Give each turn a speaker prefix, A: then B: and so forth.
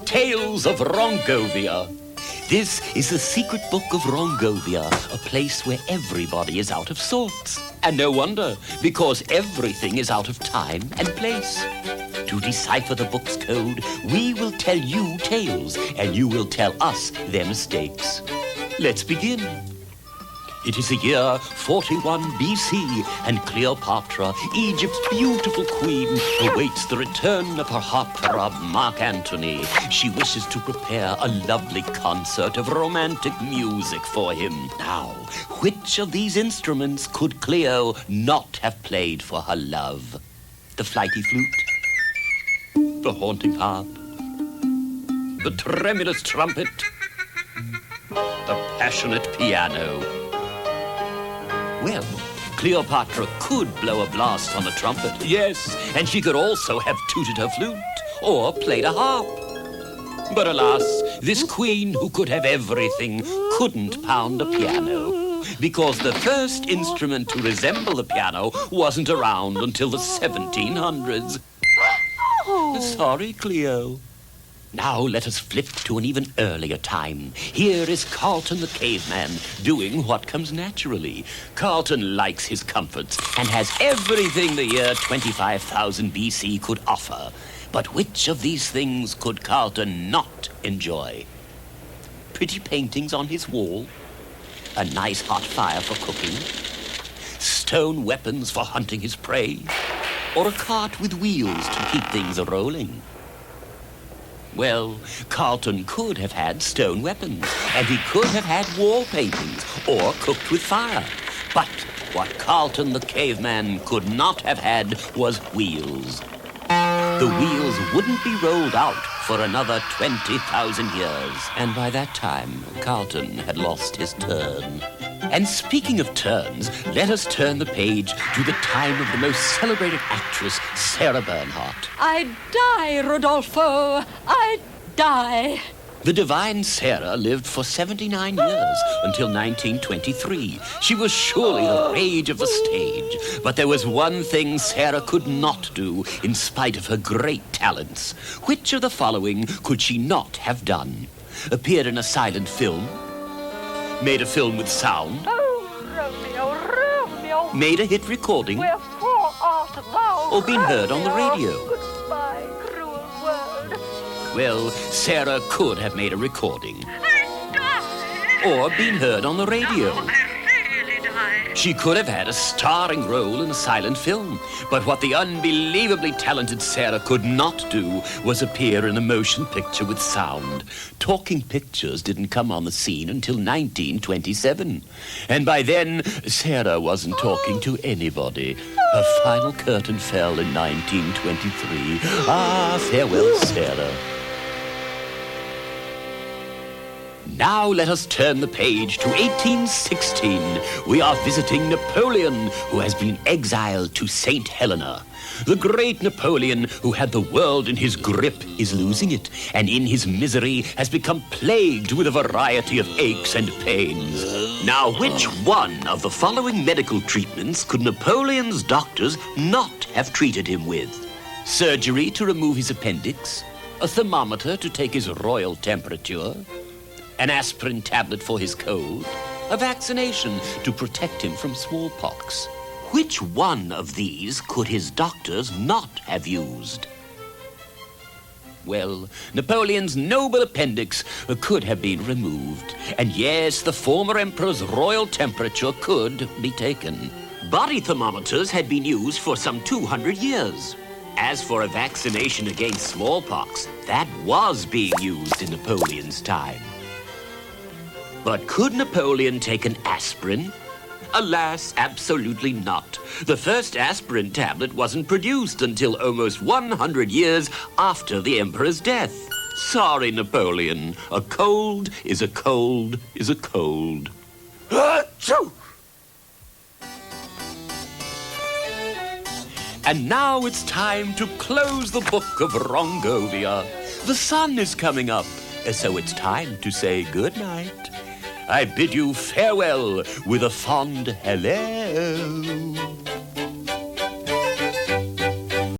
A: Tales of Wrongovia. This is the secret book of Wrongovia, a place where everybody is out of sorts. And no wonder, because everything is out of time and place. To decipher the book's code, we will tell you tales, and you will tell us their mistakes. Let's begin. It is the year 41 BC, and Cleopatra, Egypt's beautiful queen, awaits the return of her heartthrob, Mark Antony. She wishes to prepare a lovely concert of romantic music for him. Now, which of these instruments could Cleo not have played for her love? The flighty flute, the haunting harp, the tremulous trumpet, the passionate piano. Well, Cleopatra could blow a blast on a trumpet, yes, and she could also have tooted her flute or played a harp. But alas, this queen who could have everything couldn't pound a piano, because the first instrument to resemble the piano wasn't around until the 1700s. Sorry, Cleo. Now let us flip to an even earlier time. Here is Carlton the caveman doing what comes naturally. Carlton likes his comforts and has everything the year 25,000 BC could offer. But which of these things could Carlton not enjoy? Pretty paintings on his wall, a nice hot fire for cooking, stone weapons for hunting his prey, or a cart with wheels to keep things rolling? Well, Carlton could have had stone weapons, and he could have had wall paintings, or cooked with fire. But what Carlton the caveman could not have had was wheels. The wheels wouldn't be rolled out for another 20,000 years, and by that time, Carlton had lost his turn. And speaking of turns, let us turn the page to the time of the most celebrated actress, Sarah Bernhardt.
B: I die, Rodolfo. I die.
A: The divine Sarah lived for 79 years until 1923. She was surely the rage of the stage. But there was one thing Sarah could not do in spite of her great talents. Which of the following could she not have done? Appeared in a silent film? Made a film with sound?
B: Oh, Romeo,
A: made a hit recording?
B: Wherefore art thou,
A: or been heard on the radio?
B: Goodbye, cruel world.
A: Well, Sarah could have made a recording.
B: I die.
A: Or been heard on the radio.
B: I really die.
A: She could have had a starring role in a silent film. But what the unbelievably talented Sarah could not do was appear in a motion picture with sound. Talking pictures didn't come on the scene until 1927. And by then, Sarah wasn't talking to anybody. Her final curtain fell in 1923. Ah, farewell, Sarah. Now let us turn the page to 1816. We are visiting Napoleon, who has been exiled to St. Helena. The great Napoleon, who had the world in his grip, is losing it, and in his misery has become plagued with a variety of aches and pains. Now, which one of the following medical treatments could Napoleon's doctors not have treated him with? Surgery to remove his appendix, a thermometer to take his royal temperature, an aspirin tablet for his cold, a vaccination to protect him from smallpox. Which one of these could his doctors not have used? Well, Napoleon's noble appendix could have been removed. And yes, the former emperor's royal temperature could be taken. Body thermometers had been used for some 200 years. As for a vaccination against smallpox, that was being used in Napoleon's time. But could Napoleon take an aspirin? Alas, absolutely not. The first aspirin tablet wasn't produced until almost 100 years after the emperor's death. Sorry, Napoleon. A cold is a cold is a cold. Achoo! And now it's time to close the book of Wrongovia. The sun is coming up, so it's time to say goodnight. I bid you farewell with a fond hello.